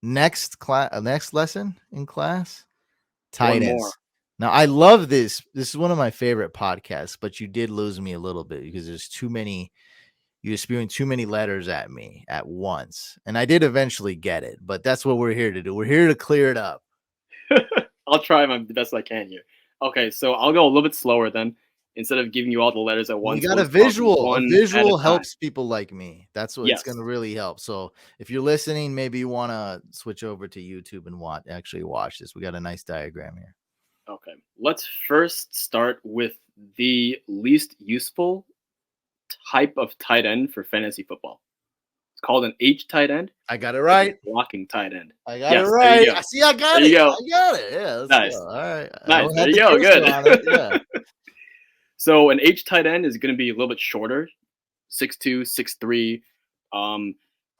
Next lesson in class, tight One more. ends. Now I love this. This is one of my favorite podcasts, but you did lose me a little bit because there's too many. You're spewing too many letters at me at once, and I did eventually get it. But that's what we're here to do. We're here to clear it up. I'll try the best I can here. Okay, so I'll go a little bit slower then. Instead of giving you all the letters at We once, got we'll a just talk visual. A one at a visual time. helps people like me. That's what it's going Yes. to really help. So if you're listening, maybe you want to switch over to YouTube and watch this. We got a nice diagram here. Okay. Let's first start with the least useful type of tight end for fantasy football. It's called an H tight end. I got it It's a right. blocking tight end. I got it Yes, there you right. go. I see. I got There you it. go. I got it. Yeah, let's go. Nice. All right. I Nice. don't There have you the go. cursor Good. on it. Yeah. So an H tight end is going to be a little bit shorter, 6'2", 6'3". Um,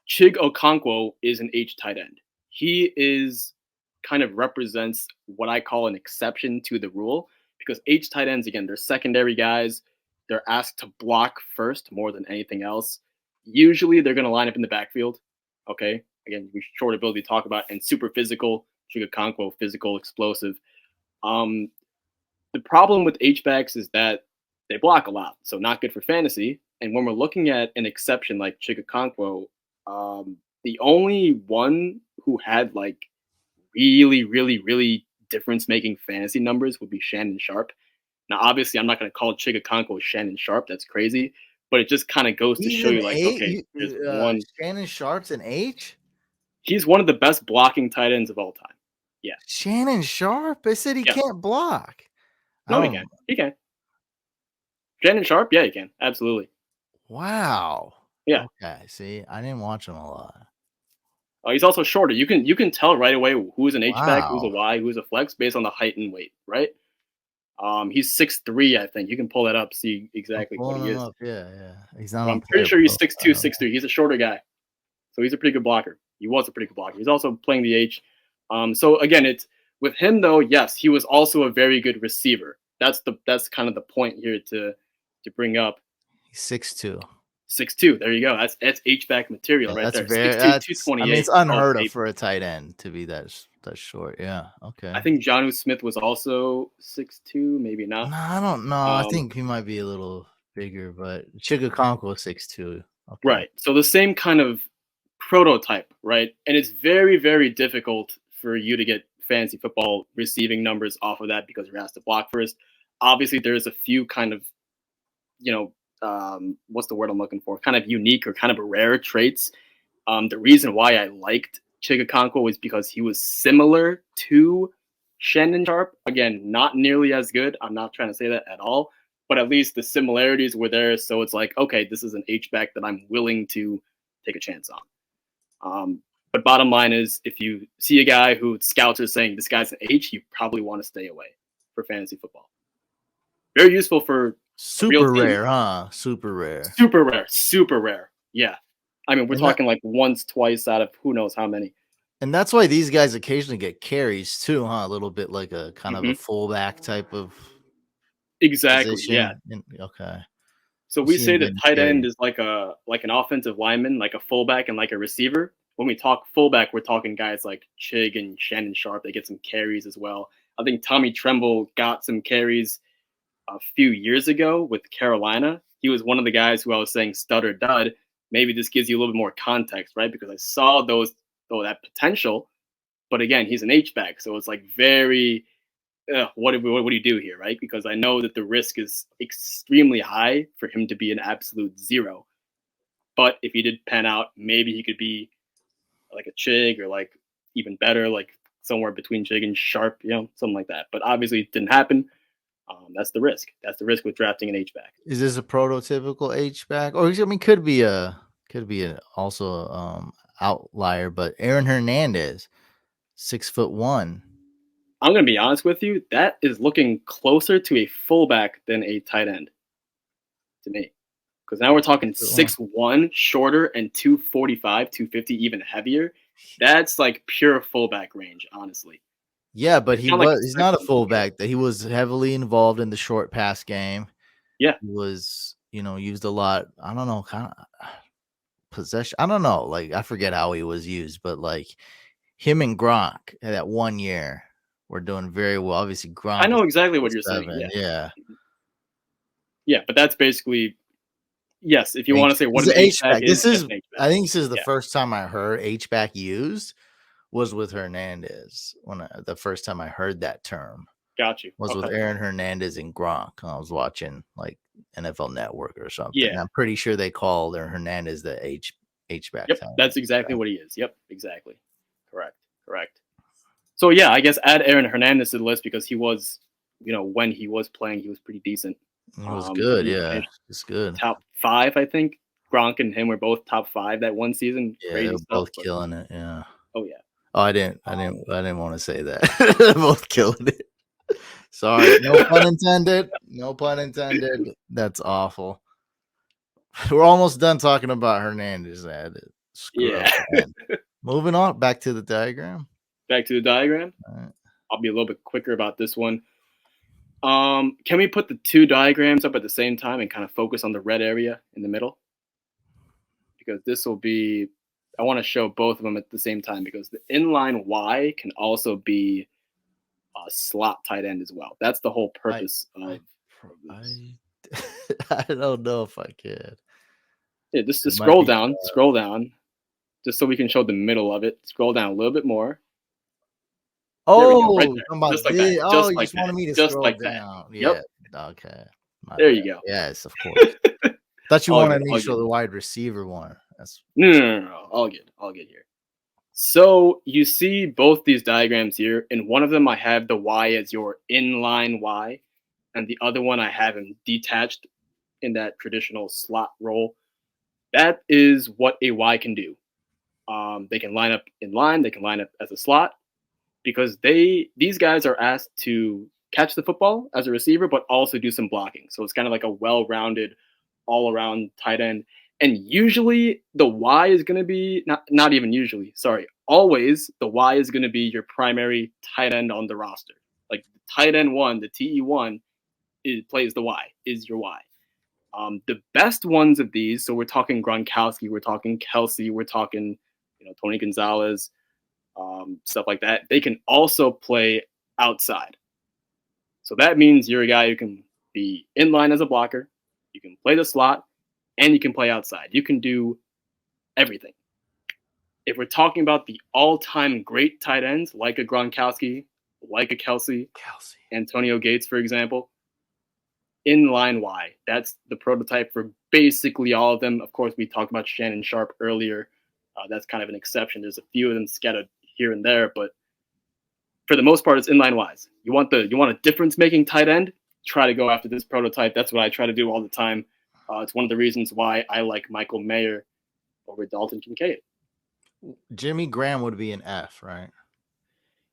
Chig Okonkwo is an H tight end. He is kind of represents what I call an exception to the rule because H tight ends, again, they're secondary guys. They're asked to block first more than anything else. Usually they're going to line up in the backfield. Okay. Again, we short ability to talk about and super physical. Chig Okonkwo, physical, explosive. Um, the problem with H-backs is that they block a lot, so not good for fantasy. And when we're looking at an exception like Chikakonkwo, the only one who had like really, really, really difference-making fantasy numbers would be Shannon Sharp. Now, obviously, I'm not going to call Chikakonkwo Shannon Sharp. That's crazy. But it just kind of goes to He's show an you, like, okay, A. there's one. Shannon Sharp's an H. He's one of the best blocking tight ends of all time. Yeah. Shannon Sharp. I said he Yes. can't block. No, he can. He can. Shannon Sharp, yeah, he can. Absolutely. Wow. Yeah. Okay. See, I didn't watch him a lot. He's also shorter. You can tell right away who's an H back, who's a Wow. Y, who's a flex based on the height and weight, right? He's 6'3", I think. You can pull that up, see I'm exactly what pulling he him is. up. Yeah. He's not But on I'm pretty player sure he's 6'2", profile. 6'3". He's a shorter guy, so he's a pretty good blocker. He was a pretty good blocker. He's also playing the H. So again, it's with him though. Yes, he was also a very good receiver. That's kind of the point here to bring up. He's 6'2". 6'2". There you go. That's H back material Yeah, right that's there. very. 6'2", That's. I mean, 228. it's All unheard of paper. for a tight end to be that short. Yeah. Okay. I think Jonnu Smith was also 6'2", maybe No, not. I don't know. I think he might be a little bigger, but Chigakonko 6'2". Okay. Right. So the same kind of prototype, right? And it's very, very difficult for you to get fantasy football receiving numbers off of that because you're asked to block first. Obviously, there's a few kind of, what's the word I'm looking for? Kind of unique or kind of rare traits. The reason why I liked Chigakonko was because he was similar to Shannon Sharp. Again, not nearly as good. I'm not trying to say that at all, but at least the similarities were there. So it's like, okay, this is an H-back that I'm willing to take a chance on. But bottom line is, if you see a guy who scouts are saying this guy's an H, you probably want to stay away for fantasy football. Very useful for real Super team. rare, huh? Super rare. Super rare. Super rare. Yeah. I mean, we're And talking like once, twice out of who knows how many. And that's why these guys occasionally get carries too, huh? A little bit like a kind of a Mm-hmm. fullback type of Exactly. Yeah. position. Okay. So You we see say him that getting tight end carries. is like an offensive lineman, like a fullback and like a receiver. When we talk fullback, we're talking guys like Chig and Shannon Sharp. They get some carries as well. I think Tommy Tremble got some carries a few years ago with Carolina. He was one of the guys who I was saying stud or dud. Maybe this gives you a little bit more context, right? Because I saw that potential, but again, he's an H back, so it's like very what do you do here, right? Because I know that the risk is extremely high for him to be an absolute zero. But if he did pan out, maybe he could be like a Chig or like even better, like somewhere between Chig and Sharp, something like that. But obviously, it didn't happen. That's the risk. That's the risk with drafting an H back. Is this a prototypical H back? Or I mean could be also outlier, but Aaron Hernandez, 6'1". I'm going to be honest with you. That is looking closer to a fullback than a tight end to me. Because now we're talking 6'1", shorter, and 245, 250, even heavier. That's like pure fullback range, honestly. Yeah, but he's not a fullback. Sure. He was heavily involved in the short pass game. Yeah. He was, used a lot. I don't know, kind of possession. I don't know. Like, I forget how he was used, but like him and Gronk that 1 year were doing very well. Obviously, I Gronk know is exactly what you're saying. 7. Yeah, Yeah. yeah, but that's basically yes. If you want to H say what It's an a H-back H-back. is, This that's is an H-back. I think this is the Yeah, first time I heard H-back used was with Hernandez the first time I heard that term got you. was with Okay. Aaron Hernandez and Gronk. I was watching like NFL Network or something. Yeah. I'm pretty sure they called Aaron Hernandez the H-back Yep. time. That's exactly what he is. Yep. Exactly. Correct. Correct. So yeah, I guess add Aaron Hernandez to the list because he was, when he was playing, he was pretty decent. It was good, He yeah. finished It's good. top 5, I think. Gronk and him were both top 5 that one season. Yeah, they Crazy were stuff, both but killing it, yeah. oh yeah. Oh, I didn't I didn't Um, I didn't wanna say that. They're both killing it. Sorry, no pun intended. No pun intended. That's awful. We're almost done talking about Hernandez. I had to screw up yeah. again. Moving on back to the diagram. Back to the diagram. Alright. I'll be a little bit quicker about this one. Can we put the two diagrams up at the same time and kind of focus on the red area in the middle? Because this will be, I want to show both of them at the same time because the inline Y can also be a slot tight end as well. That's the whole I purpose I of this. I I don't know if I can. Yeah, just to It might be scroll down, just so we can show the middle of it. Scroll down a little bit more. There we go, right oh, there, talking about just like that, you just like just that, wanted me to just scroll like that. down. Yep, Yeah. Okay. My there bad. you go. Yes, of course. Thought you All wanted good, me to all show good. the wide receiver one. No, no, no, no, no, all good here. So you see both these diagrams here. In one of them, I have the Y as your inline Y, and the other one I have him detached in that traditional slot role. That is what a Y can do. They can line up in line. They can line up as a slot because these guys are asked to catch the football as a receiver, but also do some blocking. So it's kind of like a well-rounded, all-around tight end. And usually the Y is going to be not even usually, sorry, always the Y is going to be your primary tight end on the roster. Like the tight end one, the TE1 plays the Y, is your Y. The best ones of these, so we're talking Gronkowski, we're talking Kelsey, we're talking, Tony Gonzalez, stuff like that. They can also play outside. So that means you're a guy who can be in line as a blocker, you can play the slot, and you can play outside. You can do everything. If we're talking about the all-time great tight ends, like a Gronkowski, like a Kelsey, Kelsey. Antonio Gates, for example, inline Y. That's the prototype for basically all of them. Of course, we talked about Shannon Sharp earlier. That's kind of an exception. There's a few of them scattered here and there, but for the most part, it's inline Ys. You want a difference-making tight end? Try to go after this prototype. That's what I try to do all the time. It's one of the reasons why I like Michael Mayer over Dalton Kincaid. Jimmy Graham would be an F, right?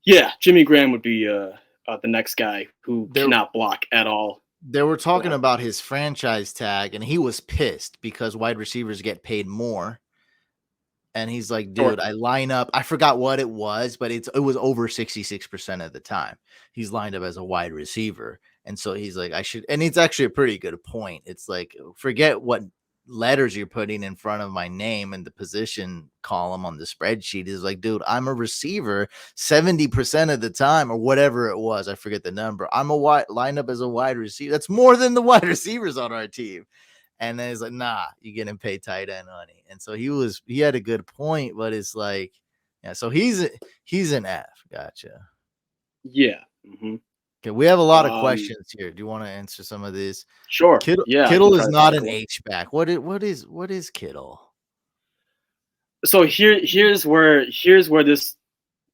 Yeah, Jimmy Graham would be the next guy who cannot block at all. They were talking about his franchise tag, and he was pissed because wide receivers get paid more. And he's like, dude, I line up. I forgot what it was, but it was over 66% of the time. He's lined up as a wide receiver. And so he's like, I should. And it's actually a pretty good point. It's like, forget what letters you're putting in front of my name and the position column on the spreadsheet. Is like, dude, I'm a receiver 70% of the time, or whatever it was. I forget the number. I'm lined up as a wide receiver. That's more than the wide receivers on our team. And then he's like, nah, you're getting paid tight end money. And so he had a good point, but it's like, yeah, so he's an F. Gotcha. Yeah. Mm-hmm. Okay, we have a lot of questions here. Do you want to answer some of these? Sure. Kittle is not an H-back. What is Kittle? So here's where this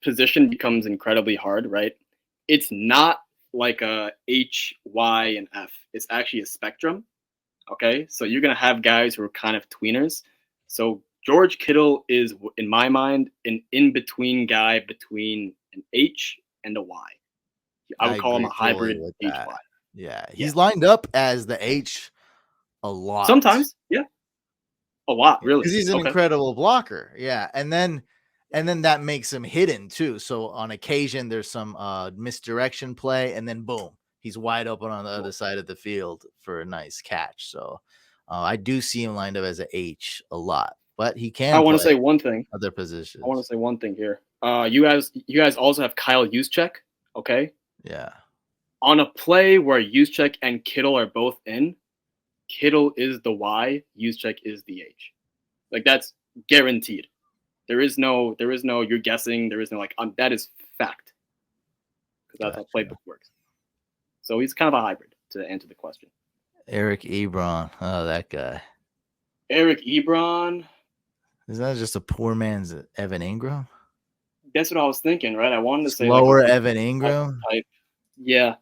position becomes incredibly hard, right? It's not like a H, Y, and F. It's actually a spectrum. Okay, so you're gonna have guys who are kind of tweeners. So George Kittle is, in my mind, an in-between guy between an H and a Y. I would call him a hybrid with HY. that. Yeah, he's lined up as the H a lot. Sometimes, yeah, a lot, really, because he's an incredible blocker. Yeah, and then that makes him hidden too. So on occasion, there's some misdirection play, and then boom, he's wide open on the other side of the field for a nice catch. So I do see him lined up as an H a lot, but he can. I want to say one thing. Other positions. I want to say one thing here. You guys also have Kyle Juszczyk. Okay, Yeah. on a play where Juszczyk and Kittle are both in, Kittle is the Y, Juszczyk is the H. Like that's guaranteed. There is no you're guessing. There is no like that is fact because that's how Gotcha. Playbook works. So he's kind of a hybrid to answer the question. Eric Ebron. Oh, that guy. Eric Ebron. Is that just a poor man's Evan Ingram? That's what I was thinking, right? I wanted to say like a Slower big Evan Ingram? type. Yeah.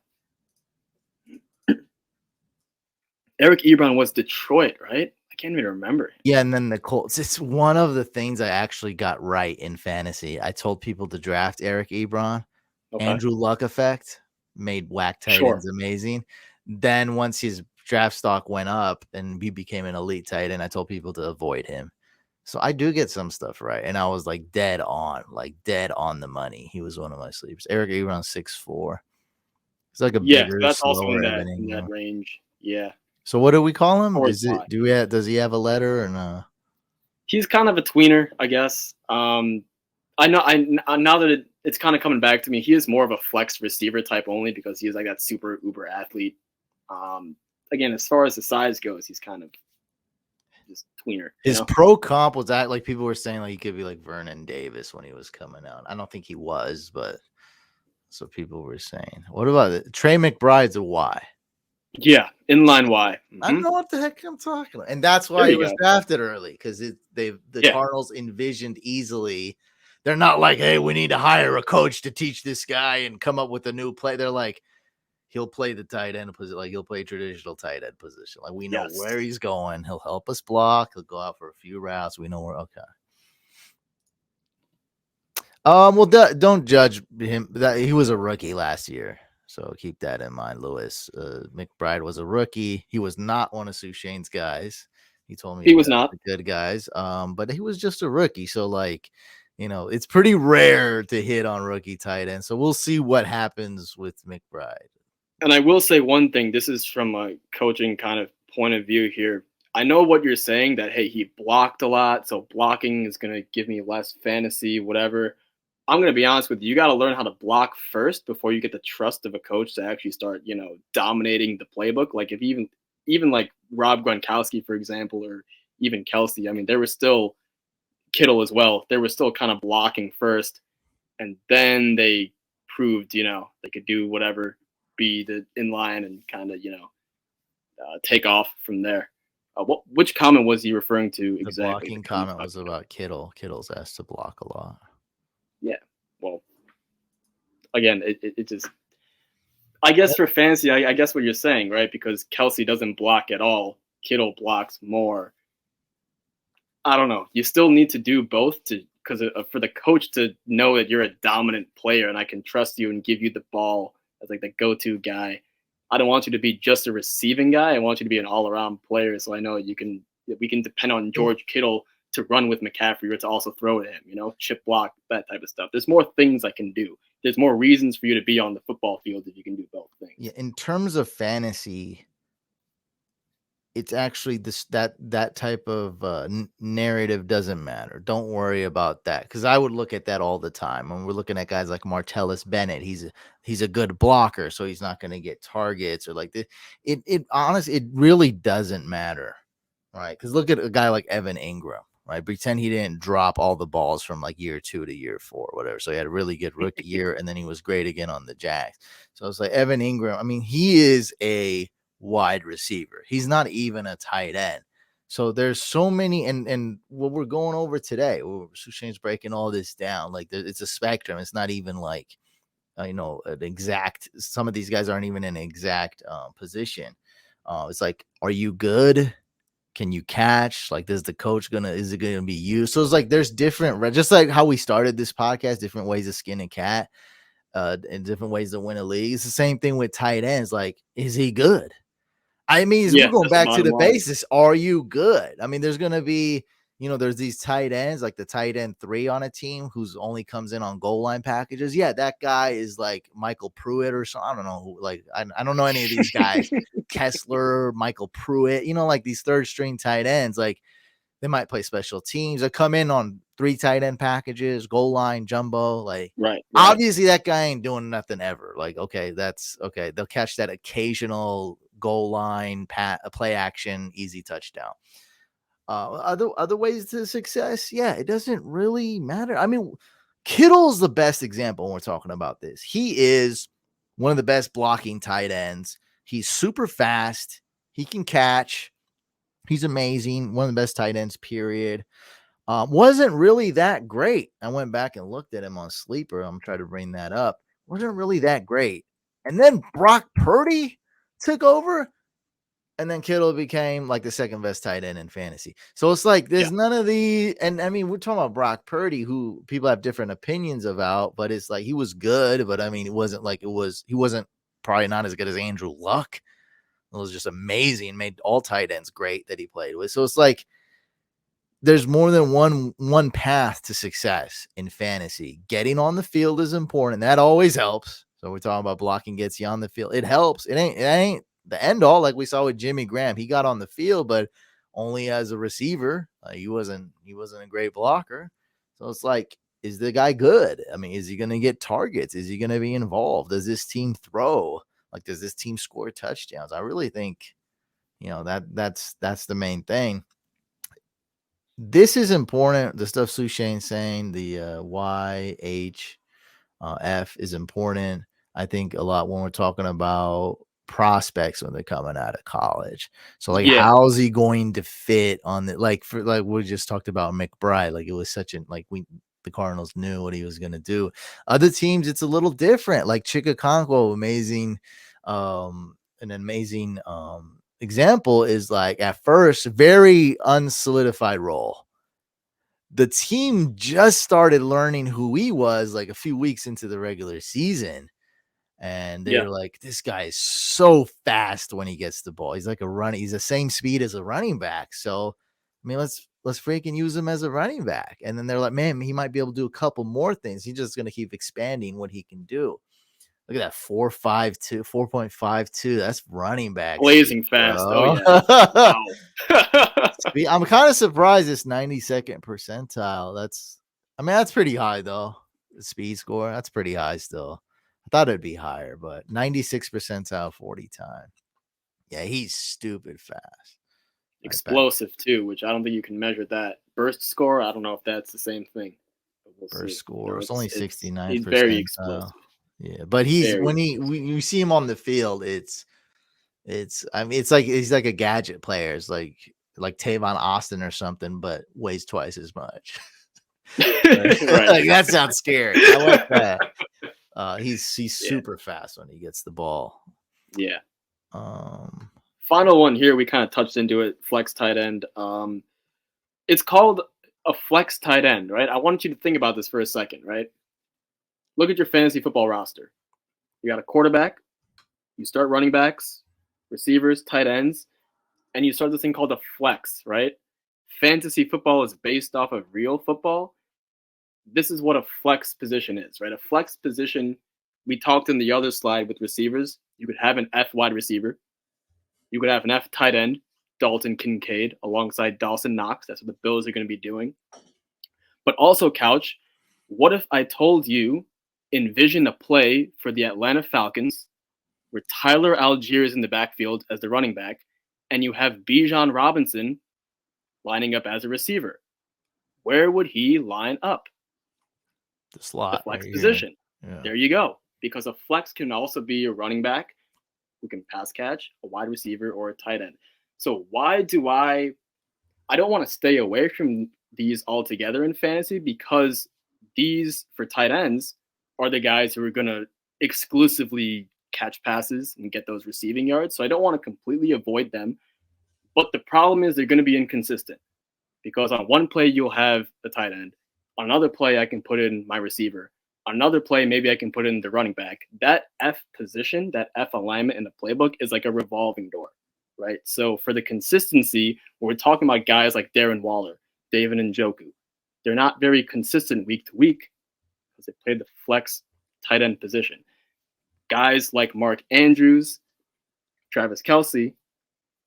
Eric Ebron was Detroit, right? I can't even remember him. Yeah, and then the Colts. It's one of the things I actually got right in fantasy. I told people to draft Eric Ebron. Okay. Andrew Luck effect made whack tight Sure. ends amazing. Then once his draft stock went up and he became an elite tight end, I told people to avoid him. So I do get some stuff right. And I was like dead on the money. He was one of my sleepers. Eric Ebron 6'4". He's like a Yeah, so bigger, that's also slower Evan in that Ingram. range. Yeah. So what do we call him? Towards Is Y. it does he have a letter or no? He's kind of a tweener, I guess. I know. Now that it's kind of coming back to me, he is more of a flex receiver type only because he is like that super uber athlete. Again, as far as the size goes, he's kind of just tweener. His pro comp was that like people were saying like he could be like Vernon Davis when he was coming out. I don't think he was, but that's what people were saying. What about it? Trey McBride's a Y. Yeah, inline Y. I don't know what the heck I'm talking about. And that's why There he you was go. drafted early because the Cardinals envisioned easily. They're not like, hey, we need to hire a coach to teach this guy and come up with a new play. They're like, he'll play the tight end position, like he'll play traditional tight end position. Like we know where he's going. He'll help us block. He'll go out for a few routes. We know where. Okay. Well, don't judge him. That he was a rookie last year, so keep that in mind, Lewis. McBride was a rookie. He was not one of Sushane's guys. He told me he was not the good guys. But he was just a rookie. So like, it's pretty rare to hit on rookie tight end. So we'll see what happens with McBride. And I will say one thing. This is from a coaching kind of point of view here. I know what you're saying that, hey, he blocked a lot, so blocking is going to give me less fantasy, whatever. I'm going to be honest with you. You got to learn how to block first before you get the trust of a coach to actually start, dominating the playbook. Like if even like Rob Gronkowski, for example, or even Kelsey, I mean, there was still Kittle as well. They were still kind of blocking first, and then they proved, they could do whatever, be the inline and kind of, take off from there. Which comment was he referring to exactly? The blocking comment was about Kittle. Kittle's asked to block a lot. Yeah. Well, again, it just, I guess for fantasy, I guess what you're saying, right? Because Kelsey doesn't block at all. Kittle blocks more. I don't know. You still need to do both because for the coach to know that you're a dominant player and I can trust you and give you the ball as like the go-to guy. I don't want you to be just a receiving guy. I want you to be an all-around player. So I know we can depend on George Kittle to run with McCaffrey or to also throw to him, chip block, that type of stuff. There's more things I can do. There's more reasons for you to be on the football field if you can do both things. Yeah, in terms of fantasy, it's actually that type of narrative doesn't matter. Don't worry about that because I would look at that all the time when we're looking at guys like Martellus Bennett. He's a good blocker, so he's not going to get targets or like this. It honestly, it really doesn't matter, right? Because look at a guy like Evan Ingram, right? Pretend he didn't drop all the balls from like year 2 to year 4, whatever. So he had a really good rookie year, and then he was great again on the Jags. So it's like Evan Ingram. I mean, he is a wide receiver. He's not even a tight end. So there's so many, and what we're going over today, Sushane's breaking all this down. Like it's a spectrum. It's not even like, an exact. Some of these guys aren't even in an exact position. It's like, are you good? Can you catch? Like, is it gonna be you? So it's like there's different, just like how we started this podcast, different ways to skin a cat, and different ways to win a league. It's the same thing with tight ends. Like, is he good? I mean, we're going back to the basis. Are you good? I mean, there's going to be, there's these tight ends, like the tight end 3 on a team who's only comes in on goal line packages. Yeah, that guy is like Michael Pruitt or something. I don't know. Like, I don't know any of these guys. Kessler, Michael Pruitt, like these third string tight ends, like they might play special teams. They come in on 3 tight end packages, goal line, jumbo. Like, Right. obviously, that guy ain't doing nothing ever. Like, okay, that's okay. They'll catch that occasional goal line, play action, easy touchdown. Other ways to success, yeah, it doesn't really matter. I mean, Kittle's the best example when we're talking about this. He is one of the best blocking tight ends. He's super fast. He can catch. He's amazing. One of the best tight ends, period. Wasn't really that great. I went back and looked at him on Sleeper. I'm trying to bring that up. Wasn't really that great. And then Brock Purdy took over. And then Kittle became like the second best tight end in fantasy. So it's like there's none of the, and I mean, we're talking about Brock Purdy, who people have different opinions about, but it's like he was good, but I mean, it wasn't like he wasn't probably not as good as Andrew Luck. It was just amazing, made all tight ends great that he played with. So it's like there's more than one path to success in fantasy. Getting on the field is important. That always helps. So we're talking about blocking gets you on the field. It helps. It ain't the end all, like we saw with Jimmy Graham. He got on the field, but only as a receiver. He wasn't a great blocker. So it's like, is the guy good? I mean, is he going to get targets? Is he going to be involved? Does this team throw? Like, does this team score touchdowns? I really think, that's the main thing. This is important. The stuff Sushane's saying, the YHF is important. I think a lot when we're talking about prospects when they're coming out of college. So like, how's he going to fit on the, like we just talked about McBride. Like, it was such an, like, the Cardinals knew what he was going to do. Other teams, it's a little different. Like Chicago, amazing, an amazing example is like at first very unsolidified role. The team just started learning who he was like a few weeks into the regular season. And they were like, this guy is so fast when he gets the ball. He's like he's the same speed as a running back. So, I mean, let's freaking use him as a running back. And then they're like, man, he might be able to do a couple more things. He's just going to keep expanding what he can do. Look at that 4.52. That's running back. Blazing speed, fast. bro. Oh, yeah. Wow. I'm kind of surprised it's 92nd percentile. That's pretty high, though. The speed score, that's pretty high still. I thought it'd be higher, but 96 percentile 40 time. Yeah, he's stupid fast. Explosive, too, which I don't think you can measure that. Burst score, I don't know if that's the same thing. Burst score, it's only 69%. He's very explosive. Yeah, but when you see him on the field, it's I mean, it's like he's like a gadget player. It's like Tavon Austin or something, but weighs twice as much. Right. Like, that sounds scary. I like that. He's super fast when he gets the ball. Yeah. Final one here, we kind of touched into it. Flex tight end. It's called a flex tight end, right? I want you to think about this for a second, right? Look at your fantasy football roster. You got a quarterback. You start running backs, receivers, tight ends, and you start this thing called a flex, right? Fantasy football is based off of real football. This is what a flex position is, right? A flex position, we talked in the other slide with receivers. You could have an F wide receiver. You could have an F tight end, Dalton Kincaid, alongside Dawson Knox. That's what the Bills are going to be doing. But also, Couch, what if I told you, envision a play for the Atlanta Falcons where Tyler Algier is in the backfield as the running back, and you have Bijan Robinson lining up as a receiver? Where would he line up? The slot. The flex position. Yeah. There you go. Because a flex can also be a running back who can pass catch, a wide receiver, or a tight end. So why do I don't want to stay away from these altogether in fantasy, because these, for tight ends, are the guys who are going to exclusively catch passes and get those receiving yards. So I don't want to completely avoid them. But the problem is they're going to be inconsistent, because on one play you'll have the tight end. On another play I can put in my receiver. On another play maybe I can put in the running back. That F position, that F alignment in the playbook is like a revolving door, right? So for the consistency, when we're talking about guys like Darren Waller, David Njoku, they're not very consistent week to week because they play the flex tight end position. Guys like Mark Andrews, Travis Kelce,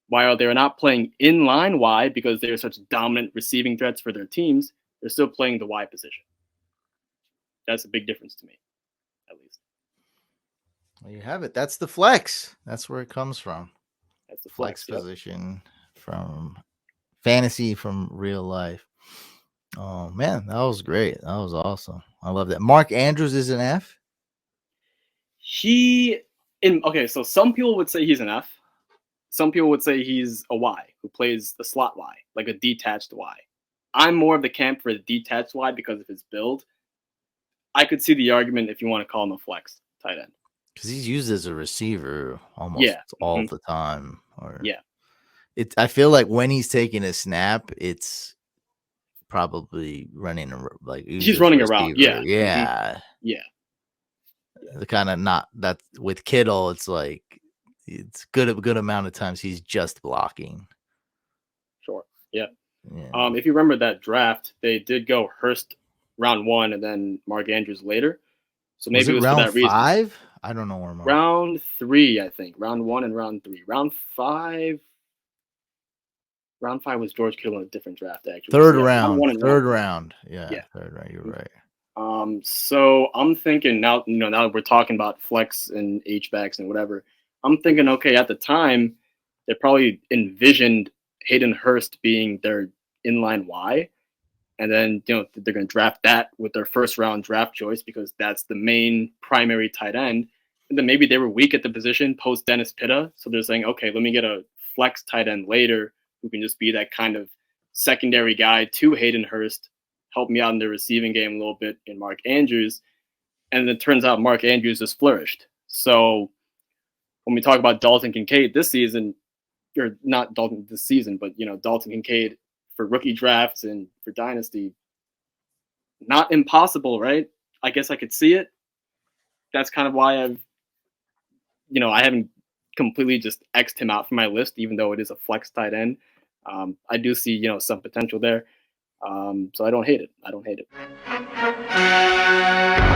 while they're not playing in line wide because they're such dominant receiving threats for their teams, they're still playing the Y position. That's a big difference to me, at least. Well, you have it. That's the flex. That's where it comes from. That's the Flex flex. Yep. position from fantasy from real life. Oh man, that was great. That was awesome. I love that. Mark Andrews is an F. Okay, so some people would say he's an F. Some people would say he's a Y who plays the slot Y, like a detached Y. I'm more of the camp for the detached Y because of his build. I could see the argument if you want to call him a flex tight end. Because he's used as a receiver almost Yeah. all Mhm. the time. Or Yeah. I feel like when he's taking a snap, it's probably running like he's He's a running around. receiver. Yeah. Yeah. Yeah. The kind of not that with Kittle, it's like it's a good amount of times he's just blocking. Sure. Yeah. Yeah. If you remember that draft, they did go Hurst round 1 and then Mark Andrews later. So maybe Was it it was for round that reason. 5? I don't know where Mark. Round 3, I think. Round 1 and round 3. Round 5. Round 5 was George Kittle in a different draft, actually. Third So, yeah, round. round 1 and Third round 3. round. Yeah, Yeah. third round. You're right. So I'm thinking now, now that we're talking about flex and H-backs and whatever, I'm thinking, okay, at the time, they probably envisioned Hayden Hurst being their inline Y. And then, they're going to draft that with their first round draft choice because that's the main primary tight end. And then maybe they were weak at the position post Dennis Pitta. So they're saying, okay, let me get a flex tight end later who can just be that kind of secondary guy to Hayden Hurst, help me out in the receiving game a little bit in Mark Andrews. And it turns out Mark Andrews has flourished. So when we talk about Dalton Kincaid this season, or not Dalton this season, but Dalton Kincaid for rookie drafts and for dynasty, not impossible, right? I guess I could see it. That's kind of why I haven't completely just X'd him out from my list, even though it is a flex tight end. I do see, some potential there. So I don't hate it.